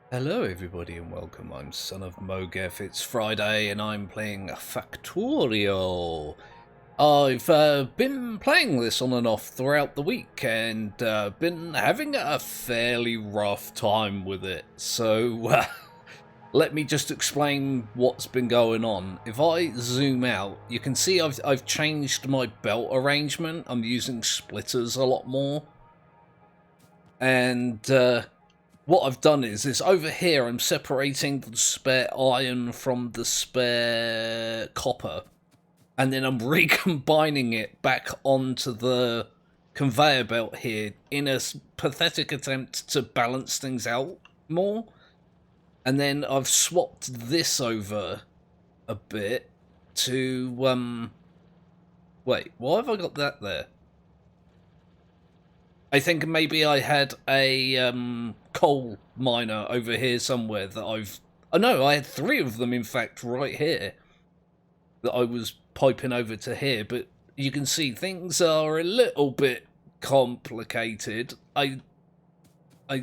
Hello everybody and welcome, I'm Son of Mowgef. It's Friday and I'm playing Factorio. I've been playing this on and off throughout the week and been having a fairly rough time with it. So let me just explain what's been going on. If I zoom out, you can see I've changed my belt arrangement. I'm using splitters a lot more. And what I've done is over here I'm separating the spare iron from the spare copper, and then I'm recombining it back onto the conveyor belt here in a pathetic attempt to balance things out more. And then I've swapped this over a bit to wait, why have I got that there? I think maybe I had a coal miner over here somewhere that I've... Oh no, I had three of them in fact right here that I was piping over to here, but you can see things are a little bit complicated. I'm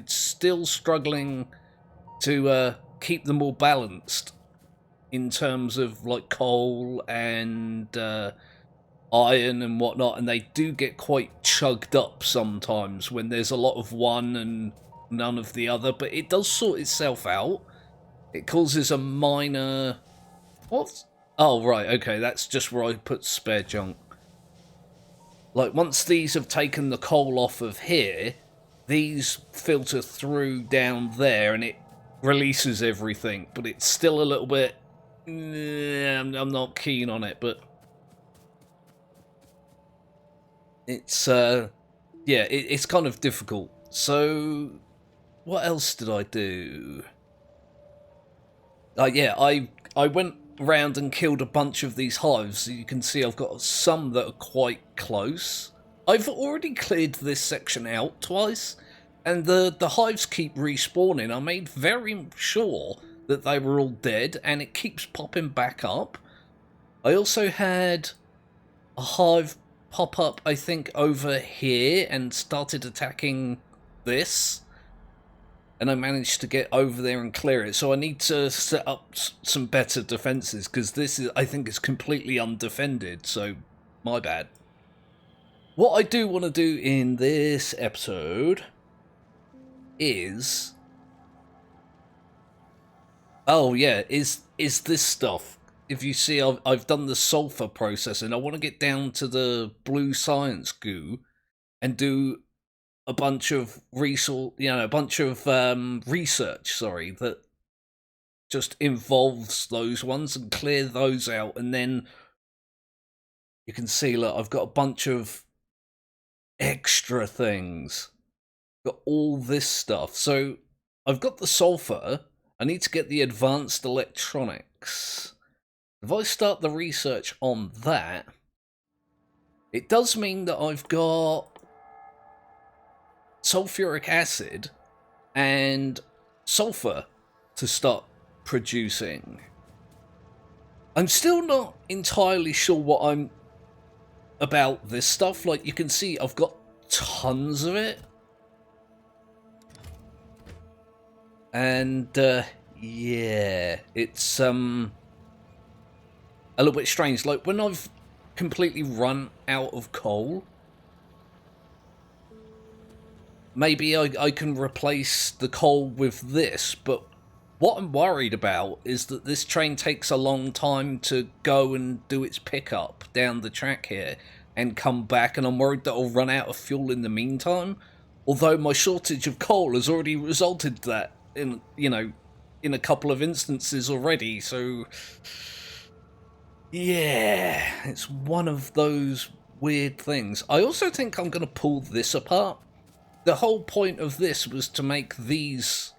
still struggling to keep them all balanced in terms of like coal and iron and whatnot, and they do get quite chugged up sometimes when there's a lot of one and none of the other, but it does sort itself out. It causes a minor... What? Oh, right, okay, that's just where I put spare junk. Like, once these have taken the coal off of here, these filter through down there and it releases everything, but it's still a little bit... I'm not keen on it, but... It's it's kind of difficult. So what else did I do? Yeah, I went around and killed a bunch of these hives. So you can see I've got some that are quite close. I've already cleared this section out twice, and the hives keep respawning. I made very sure that they were all dead, and it keeps popping back up. I also had a hive pop up, I think, over here and started attacking this. And I managed to get over there and clear it. So I need to set up some better defenses, because this is, I think, is completely undefended. So, my bad. What I do want to do in this episode is... Oh, yeah, is this stuff. If you see, I've done the sulfur process, and I want to get down to the blue science goo and do a bunch of research, research, sorry, that just involves those ones, and clear those out, and then you can see, look, I've got a bunch of extra things. Got all this stuff. So I've got the sulfur. I need to get the advanced electronics. If I start the research on that, it does mean that I've got sulfuric acid and sulfur to start producing. I'm still not entirely sure what I'm about this stuff. Like, you can see I've got tons of it. And yeah, it's a little bit strange. Like, when I've completely run out of coal, maybe I can replace the coal with this, but what I'm worried about is that this train takes a long time to go and do its pickup down the track here and come back, and I'm worried that I'll run out of fuel in the meantime. Although my shortage of coal has already resulted that in, in a couple of instances already, so yeah, it's one of those weird things. I also think I'm going to pull this apart. The whole point of this was to make these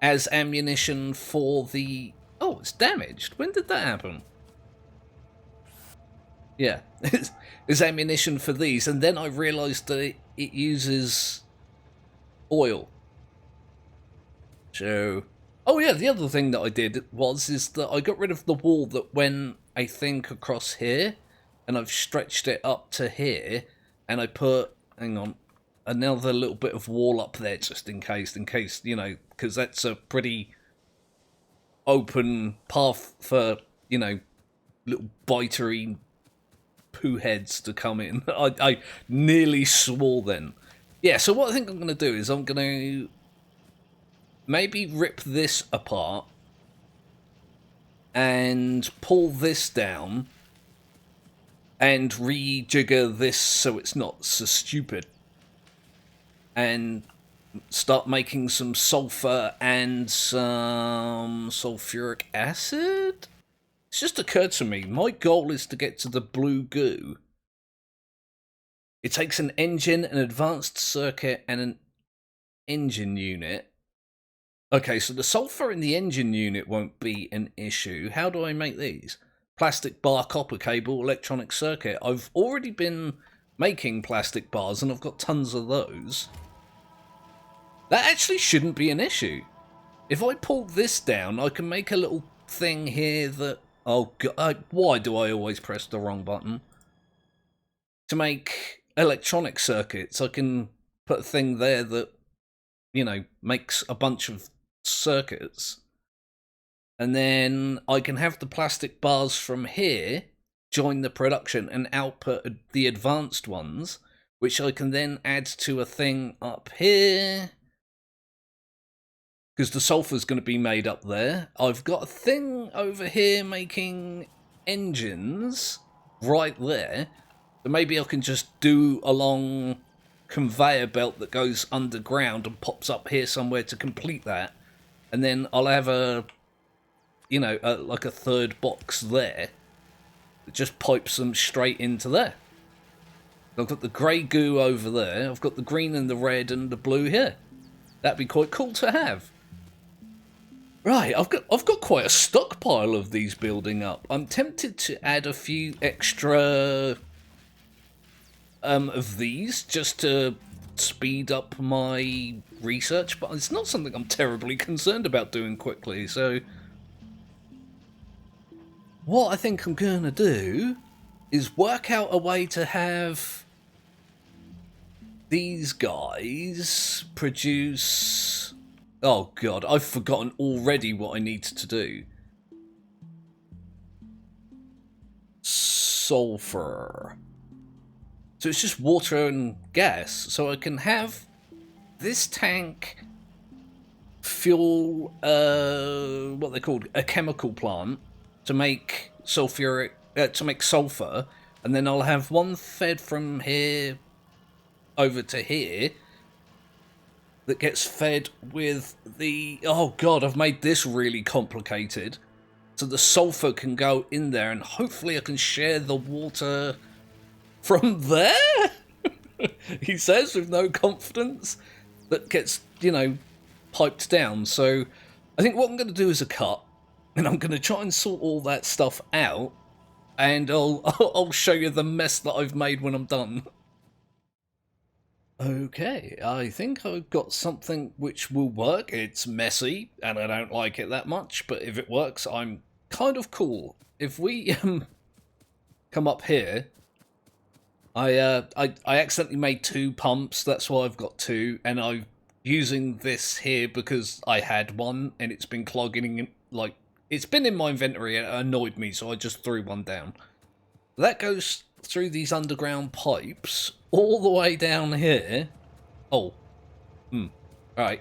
as ammunition for the... Oh, it's damaged. When did that happen? Yeah, it's ammunition for these, and then I realised that it uses oil. So... Oh yeah, the other thing that I did is that I got rid of the wall that went, I think, across here, and I've stretched it up to here, and I put... Hang on. another little bit of wall up there just in case, you know, because that's a pretty open path for, you know, little bitery poo heads to come in. I nearly swore then. Yeah, so what I think I'm going to do is I'm going to maybe rip this apart and pull this down and rejigger this so it's not so stupid, and start making some sulfur and some sulfuric acid. It's just occurred to me, my goal is to get to the blue goo. It takes an engine, an advanced circuit, and an engine unit. Okay, so the sulfur in the engine unit won't be an issue. How do I make these? Plastic bar, copper cable, electronic circuit. I've already been making plastic bars and I've got tons of those. That actually shouldn't be an issue. If I pull this down, I can make a little thing here that... Oh, God, why do I always press the wrong button? To make electronic circuits, I can put a thing there that, you know, makes a bunch of circuits. And then I can have the plastic bars from here join the production and output the advanced ones, which I can then add to a thing up here, because the sulfur's going to be made up there. I've got a thing over here making engines right there, so maybe I can just do a long conveyor belt that goes underground and pops up here somewhere to complete that, and then I'll have a, you know, like a third box there that just pipes them straight into there. I've got the grey goo over there, I've got the green and the red and the blue here. That'd be quite cool to have. Right, I've got quite a stockpile of these building up. I'm tempted to add a few extra of these just to speed up my research, but it's not something I'm terribly concerned about doing quickly. So what I think I'm gonna do is work out a way to have these guys produce... Oh God, I've forgotten already what I need to do. Sulfur. So it's just water and gas. So I can have this tank fuel, what they're called, a chemical plant to make sulfuric, to make sulfur, and then I'll have one fed from here over to here that gets fed with the... Oh God, I've made this really complicated. So the sulfur can go in there and hopefully I can share the water from there? He says with no confidence. That gets, you know, piped down. So I think what I'm going to do is a cut, and I'm going to try and sort all that stuff out, and I'll show you the mess that I've made when I'm done. Okay, I think I've got something which will work. It's messy, and I don't like it that much, but if it works, I'm kind of cool. If we come up here, I accidentally made 2 pumps, that's why I've got 2, and I'm using this here because I had one, and it's been clogging, like, it's been in my inventory, and it annoyed me, so I just threw one down. That goes through these underground pipes all the way down here. Oh, right.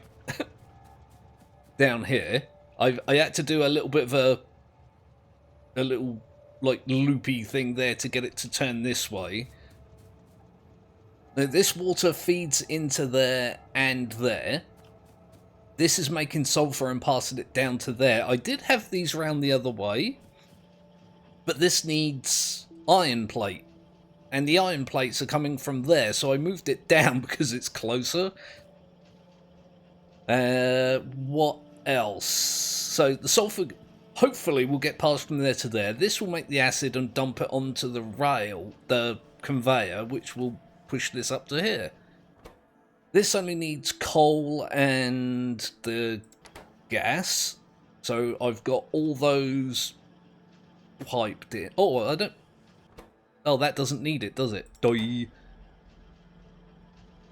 Down here, I had to do a little bit of a little like loopy thing there to get it to turn this way. Now this water feeds into there and there. This is making sulfur and passing it down to there. I did have these round the other way, but this needs iron plate, and the iron plates are coming from there, so I moved it down because it's closer. What else? So the sulfur hopefully will get passed from there to there. This will make the acid and dump it onto the rail, the conveyor, which will push this up to here. This only needs coal and the gas, so I've got all those piped in. Oh, I don't... Oh, that doesn't need it, does it? Doi.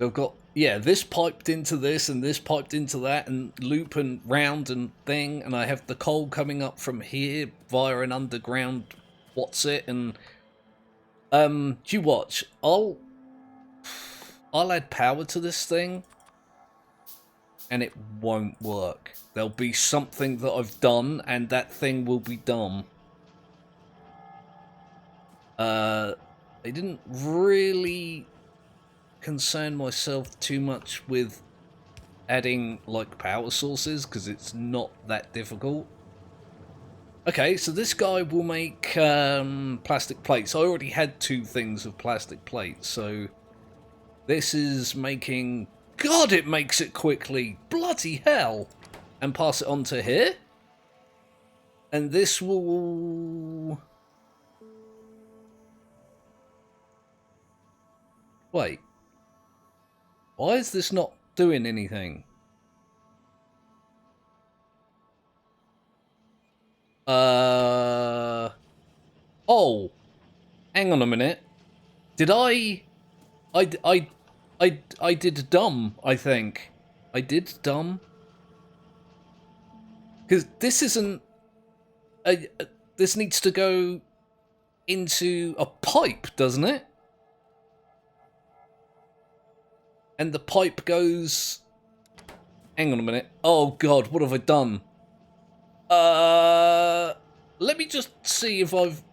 I've got yeah, this piped into this and this piped into that and loop and round and thing, and I have the coal coming up from here via an underground what's it, and you watch. I'll add power to this thing and it won't work. There'll be something that I've done and that thing will be dumb. I didn't really concern myself too much with adding like power sources because it's not that difficult. Okay, so this guy will make plastic plates. I already had 2 things of plastic plates, so this is making... God, it makes it quickly! Bloody hell! And pass it on to here. And this will... Wait. Why is this not doing anything? Oh. Hang on a minute. Did I did dumb, I think. I did dumb. Because this isn't... this needs to go into a pipe, doesn't it? And the pipe goes... Hang on a minute. Oh, God, what have I done? Let me just see if I've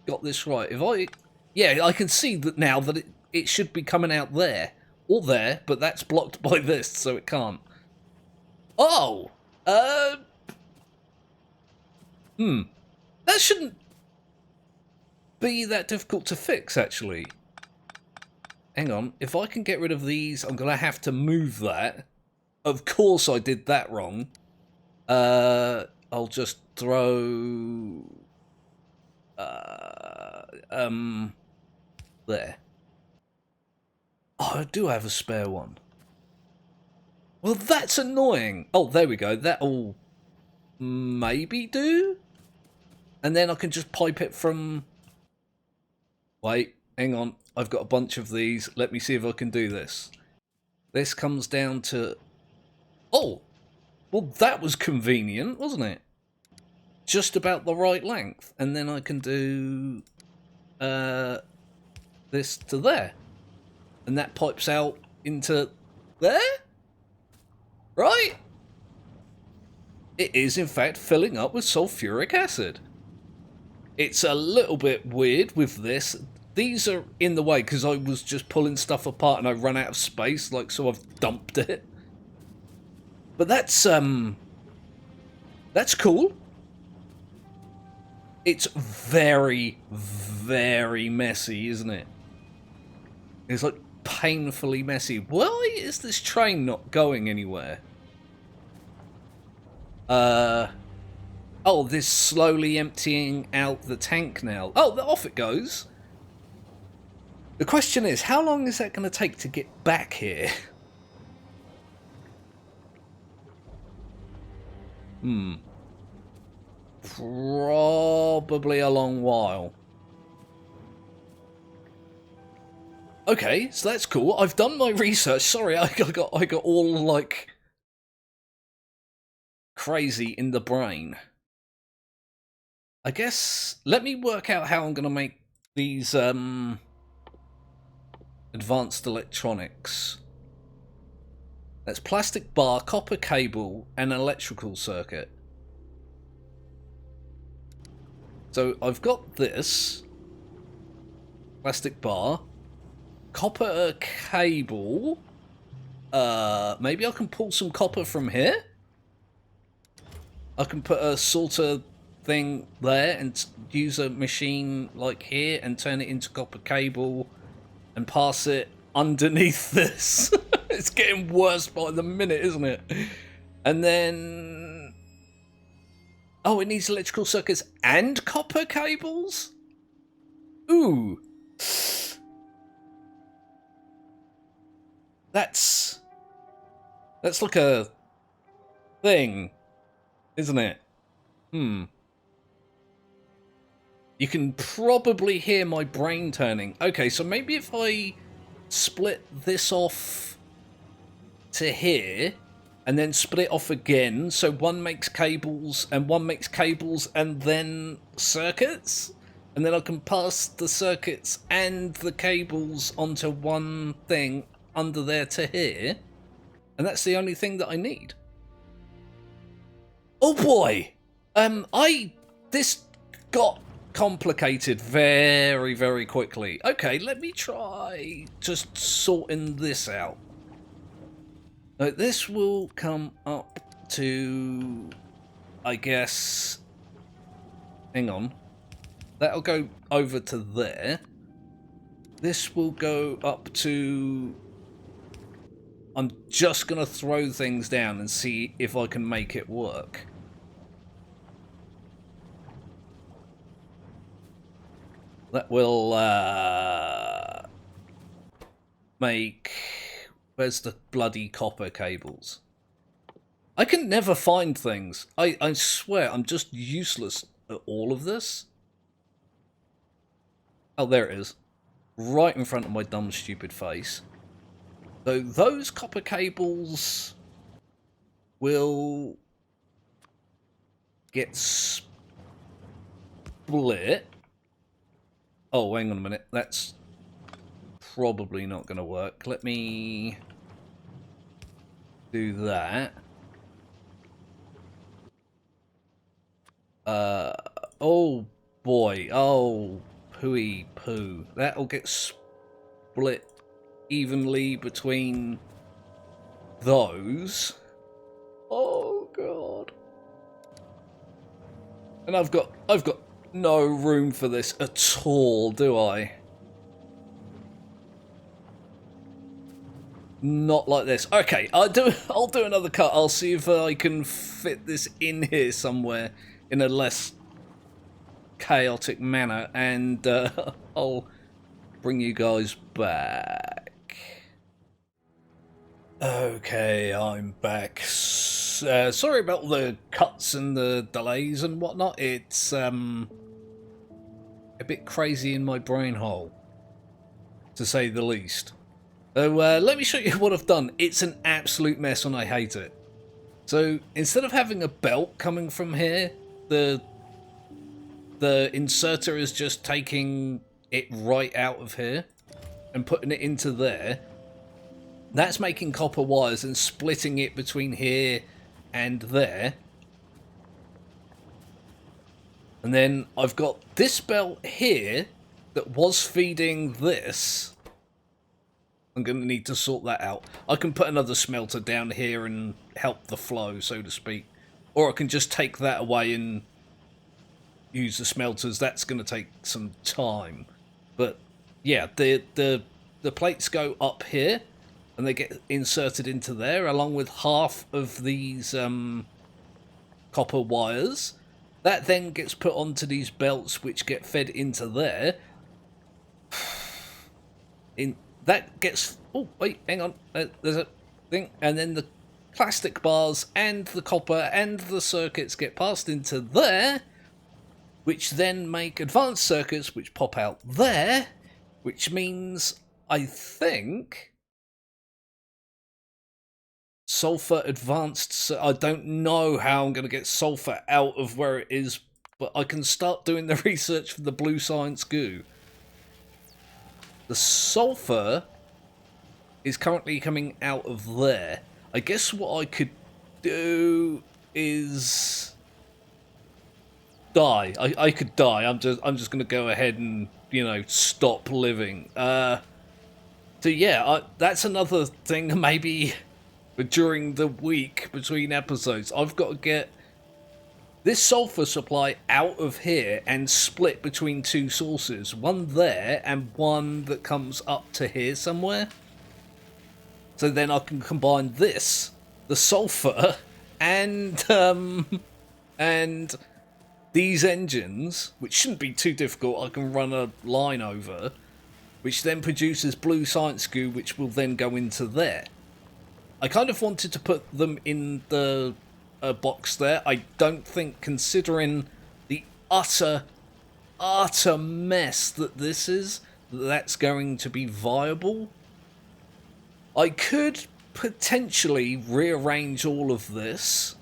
got this right. If I... Yeah, I can see that now that it should be coming out there. Or there, but that's blocked by this, so it can't. Oh! That shouldn't be that difficult to fix, actually. Hang on. If I can get rid of these, I'm going to have to move that. Of course I did that wrong. I'll just throw... there. Oh, I do have a spare one. Well, that's annoying. Oh, there we go. That'll maybe do. And then I can just pipe it from... Wait, hang on. I've got a bunch of these. Let me see if I can do this. This comes down to... Oh! Well, that was convenient, wasn't it? Just about the right length. And then I can do... this to there. And that pipes out into there? Right? It is, in fact, filling up with sulfuric acid. It's a little bit weird with this. These are in the way because I was just pulling stuff apart and I ran out of space, like, so I've dumped it. But that's cool. It's very, very messy, isn't it? It's like painfully messy. Why is this train not going anywhere? Oh, this slowly emptying out the tank now. Oh, off it goes. The question is, how long is that going to take to get back here? Probably a long while. Okay, so that's cool. I've done my research. Sorry, I got all like crazy in the brain. I guess let me work out how I'm going to make these advanced electronics. That's plastic bar, copper cable, and an electrical circuit. So I've got this plastic bar, copper cable. Maybe I can pull some copper from here. I can put a sorter thing there and use a machine like here and turn it into copper cable and pass it underneath this. It's getting worse by the minute, isn't it? And then... Oh, it needs electrical circuits and copper cables? Ooh. That's like a thing, isn't it? You can probably hear my brain turning. Okay, so maybe if I split this off to here, and then split off again, so one makes cables and one makes cables and then circuits, and then I can pass the circuits and the cables onto one thing under there to here, and that's the only thing that I need. Oh boy! This got complicated very, very quickly. Okay, let me try just sorting this out. So this will come up to, I guess, hang on. That'll go over to there. This will go up to, I'm just going to throw things down and see if I can make it work. That will make... Where's the bloody copper cables? I can never find things. I swear, I'm just useless at all of this. Oh, there it is. Right in front of my dumb, stupid face. So those copper cables will get split. Oh, hang on a minute. That's probably not going to work. Let me do that. Oh boy. Oh, pooey poo. That'll get split evenly between those. Oh god. And I've got no room for this at all, do I? Not like this. Okay, I'll do another cut. I'll see if I can fit this in here somewhere in a less chaotic manner, and I'll bring you guys back. Okay, I'm back. Sorry about the cuts and the delays and whatnot. It's a bit crazy in my brain hole, to say the least. So let me show you what I've done. It's an absolute mess and I hate it. So instead of having a belt coming from here, the inserter is just taking it right out of here and putting it into there. That's making copper wires and splitting it between here and there. And then I've got this belt here that was feeding this. I'm going to need to sort that out. I can put another smelter down here and help the flow, so to speak. Or I can just take that away and use the smelters. That's going to take some time. But yeah, the plates go up here and they get inserted into there along with half of these copper wires. That then gets put onto these belts which get fed into there. That gets... Oh, wait, hang on. There's a thing. And then the plastic bars and the copper and the circuits get passed into there, which then make advanced circuits which pop out there, which means, I think, sulfur advanced... I don't know how I'm going to get sulfur out of where it is, but I can start doing the research for the blue science goo. The sulfur is currently coming out of there. I guess what I could do is die. I could die. I'm just going to go ahead and, you know, stop living. So yeah, that's another thing. Maybe during the week between episodes, I've got to get this sulfur supply out of here and split between two sources. One there and one that comes up to here somewhere. So then I can combine this, the sulfur, and these engines, which shouldn't be too difficult. I can run a line over, which then produces blue science goo, which will then go into there. I kind of wanted to put them in the box there. I don't think, considering the utter mess that this is, that's going to be viable. I could potentially rearrange all of this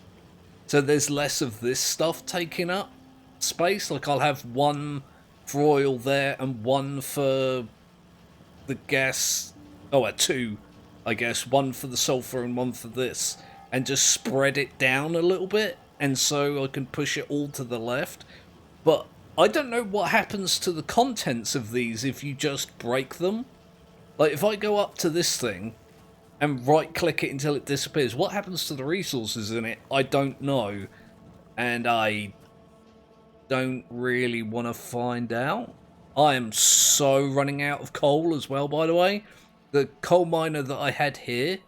so there's less of this stuff taking up space. Like I'll have one for oil there and one for the gas. Oh, two, I guess. One for the sulfur and one for this. And just spread it down a little bit. And so I can push it all to the left. But I don't know what happens to the contents of these if you just break them. Like if I go up to this thing and right click it until it disappears, what happens to the resources in it? I don't know. And I don't really want to find out. I am so running out of coal as well, by the way. The coal miner that I had here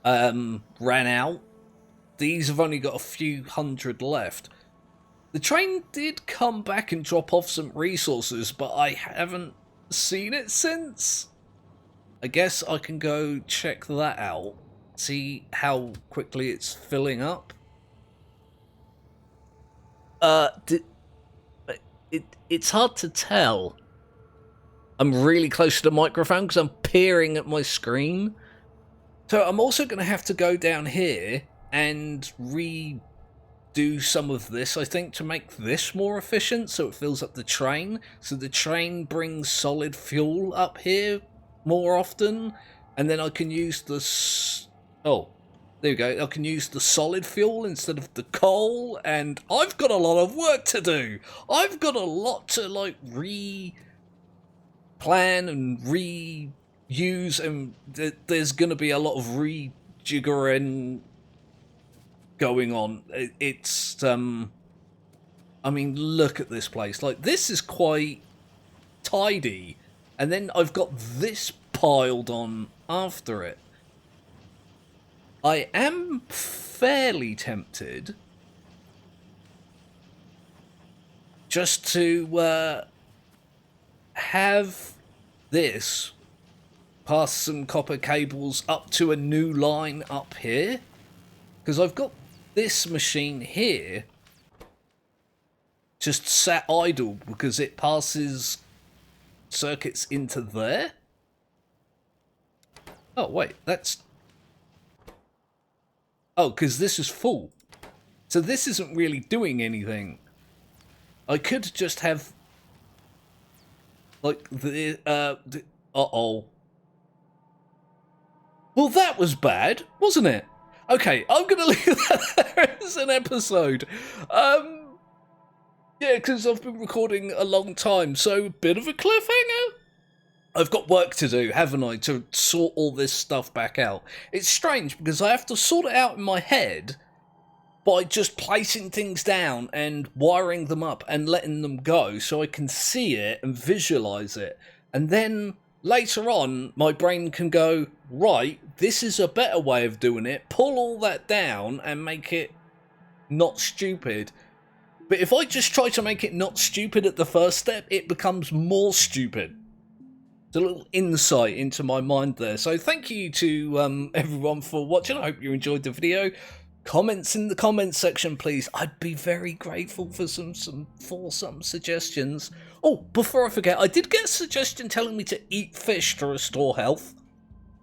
ran out. These have only got a few hundred left. The train did come back and drop off some resources, but I haven't seen it since. I guess I can go check that out, see how quickly it's filling up. It's hard to tell. I'm really close to the microphone because I'm peering at my screen. So I'm also going to have to go down here and redo some of this, I think, to make this more efficient so it fills up the train. So the train brings solid fuel up here more often, and then I can use the... Oh, there you go. I can use the solid fuel instead of the coal, and I've got a lot of work to do. I've got a lot to, like, plan and reuse, and there's going to be a lot of rejiggering going on. It's, I mean, look at this place. Like, this is quite tidy, and then I've got this piled on after it. I am fairly tempted just to have this pass some copper cables up to a new line up here, because I've got this machine here just sat idle because it passes circuits into there. Oh wait, that's... Oh, because this is full. So this isn't really doing anything. I could just have... Like, uh-oh. Well, that was bad, wasn't it? Okay, I'm going to leave that there as an episode. Yeah, because I've been recording a long time, so bit of a cliffhanger. I've got work to do, haven't I, to sort all this stuff back out. It's strange because I have to sort it out in my head by just placing things down and wiring them up and letting them go so I can see it and visualize it. And then later on, my brain can go, right, this is a better way of doing it, pull all that down and make it not stupid. But if I just try to make it not stupid at the first step, it becomes more stupid. A little insight into my mind there. So thank you to everyone for watching. I hope you enjoyed the video. Comments in the comments section, please. I'd be very grateful for some suggestions. Oh, before I forget, I did get a suggestion telling me to eat fish to restore health.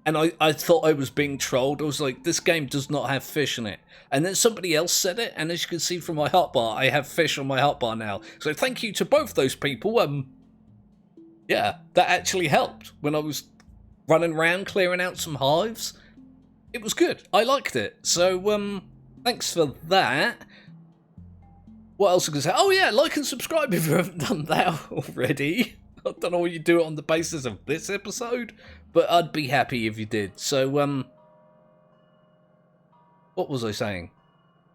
And I thought I was being trolled. I was like, this game does not have fish in it. And then somebody else said it, and as you can see from my hotbar, I have fish on my hotbar now. So thank you to both those people. Yeah, that actually helped when I was running around clearing out some hives. It was good. I liked it. So, thanks for that. What else was I going to say? Oh, yeah, like and subscribe if you haven't done that already. I don't know what you do it on the basis of this episode, but I'd be happy if you did. So, what was I saying?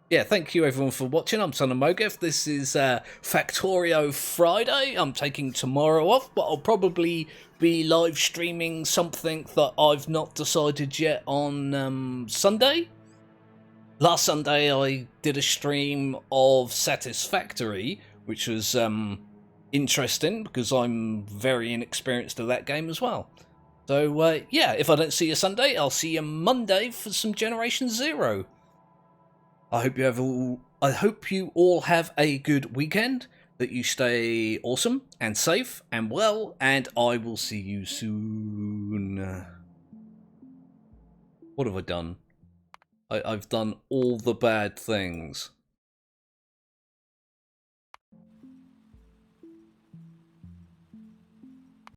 Yeah, thank you everyone for watching. I'm Son of Mowgef. This is Factorio Friday. I'm taking tomorrow off, but I'll probably be live streaming something that I've not decided yet on Sunday. Last Sunday I did a stream of Satisfactory, which was interesting because I'm very inexperienced at that game as well. So yeah, if I don't see you Sunday, I'll see you Monday for some Generation Zero. I hope you all have a good weekend, that you stay awesome and safe and well, and I will see you soon. What have I done? I've done all the bad things.